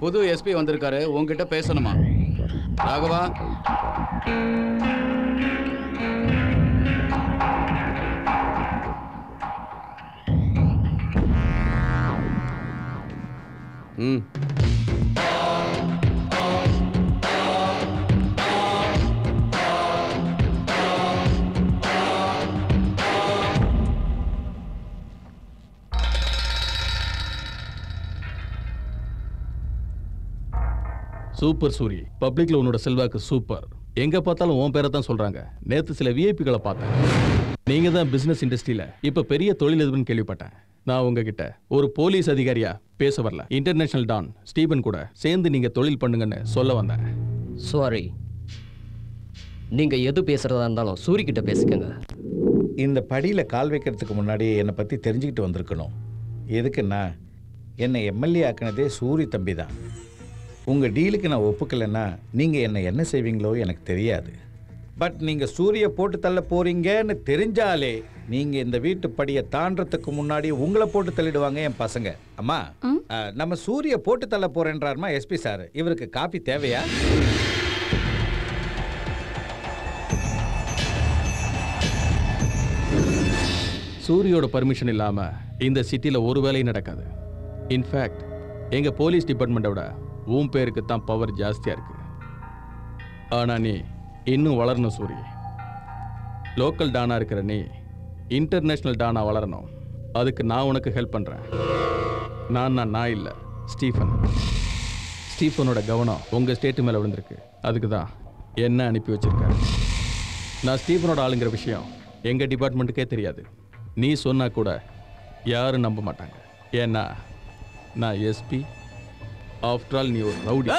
புது எஸ்பி வந்திருக்காரு, உங்ககிட்ட பேசணுமா? ராகவா, சூப்பர் சூரி, பப்ளிக்ல உன்னோட செல்வாக்கு சூப்பர். எங்க பார்த்தாலும் உன் பேரை தான் சொல்றாங்க. நேத்து சில விஐபிகளை பார்த்தேன். நீங்க தான் பிசினஸ் இண்டஸ்ட்ரியில இப்ப பெரிய தொழிலதிபர்னு கேள்விப்பட்டேன். நான் உங்ககிட்ட ஒரு போலீஸ் அதிகாரியா பேச வரல, இன்டர்நேஷனல் டான் ஸ்டீபன் கூட சேர்ந்து நீங்க தொழில் பண்ணுங்கன்னு சொல்ல வந்தேன். சாரி, நீங்க எது பேசுறதா இருந்தாலும் சூரி கிட்ட பேசிக்கங்க. இந்த படியில கால் வைக்கிறதுக்கு முன்னாடி என்னை பத்தி தெரிஞ்சுக்கிட்டு வந்திருக்கணும். எதுக்குன்னா என்னை எம்எல்ஏ ஆக்கினதே சூரி தம்பி தான். உங்கள் டீலுக்கு நான் ஒப்புக்கலைன்னா நீங்கள் என்ன செய்வீங்களோ எனக்கு தெரியாது. பட் நீங்கள் சூரிய போட்டு தள்ள போகிறீங்கன்னு தெரிஞ்சாலே நீங்கள் இந்த வீட்டு படியை தாண்டறதுக்கு முன்னாடி உங்களை போட்டு தள்ளிடுவாங்க என் பசங்க. அம்மா, நம்ம சூரிய போட்டு தள்ள போகிறேன்றாருமா எஸ்பி சார். இவருக்கு காப்பி தேவையா? சூரியோட பர்மிஷன் இல்லாமல் இந்த சிட்டியில் ஒரு வேலையும் நடக்காது. இன்ஃபேக்ட் எங்கள் போலீஸ் டிபார்ட்மெண்ட்டோட உன் பேருக்கு தான் பவர் ஜாஸ்தியாக இருக்கு. ஆனால் நீ இன்னும் வளரணும் சூரி. லோக்கல் டானா இருக்கிற நீ இன்டர்நேஷ்னல் டானா வளரணும். அதுக்கு நான் உனக்கு ஹெல்ப் பண்ணுறேன். நான் இல்லை, ஸ்டீஃபன். ஸ்டீஃபனோட கவனம் உங்கள் ஸ்டேட்டு மேலே விழுந்திருக்கு. அதுக்கு தான் என்ன அனுப்பி வச்சிருக்காரு. நான் ஸ்டீஃபனோட ஆளுங்கிற விஷயம் எங்கள் டிபார்ட்மெண்ட்டுக்கே தெரியாது. நீ சொன்னா கூட யாரும் நம்ப மாட்டாங்க. ஏன்னா நான் எஸ்பி. ஆஃப்டர் ஆல் நீ ஒரு ரவுடி.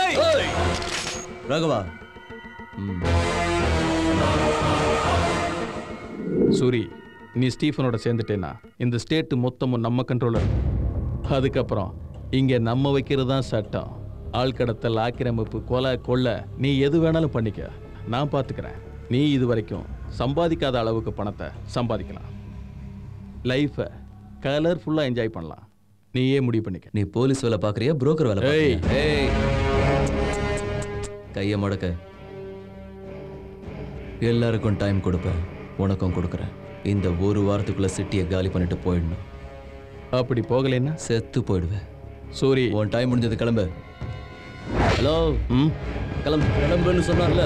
ராகவா, சூரி, நீ ஸ்டீஃபனோட சேர்ந்துட்டேன்னா இந்த ஸ்டேட் மொத்தமும் நம்ம கண்ட்ரோலர். அதுக்கப்புறம் இங்கே நம்ம வைக்கிறது தான் சட்டம். ஆழ்கடத்தல், ஆக்கிரமிப்பு, கொலை, கொள்ளை, நீ எது வேணாலும் பண்ணிக்க, நான் பார்த்துக்கிறேன். நீ இது வரைக்கும் சம்பாதிக்காத அளவுக்கு பணத்தை சம்பாதிக்கலாம். லைஃபை கலர்ஃபுல்லாக என்ஜாய் பண்ணலாம். நீயே முடிவு பண்ணிக்க. நீ போலீஸ் வேலை பார்க்குறியா, புரோக்கர் வேலை பார்க்குறியா? கையை மடக்க. எல்லாருக்கும் டைம் கொடுப்பேன், உனக்கும் கொடுக்குறேன். இந்த ஒரு வாரத்துக்குள்ள சிட்டியை காலி பண்ணிட்டு போயிடணும். அப்படி போகலைன்னா செத்து போயிடுவேன். சூரி, உன் டைம் முடிஞ்சது, கிளம்பு. ஹலோ, கிளம்புன்னு சொன்னார்ல.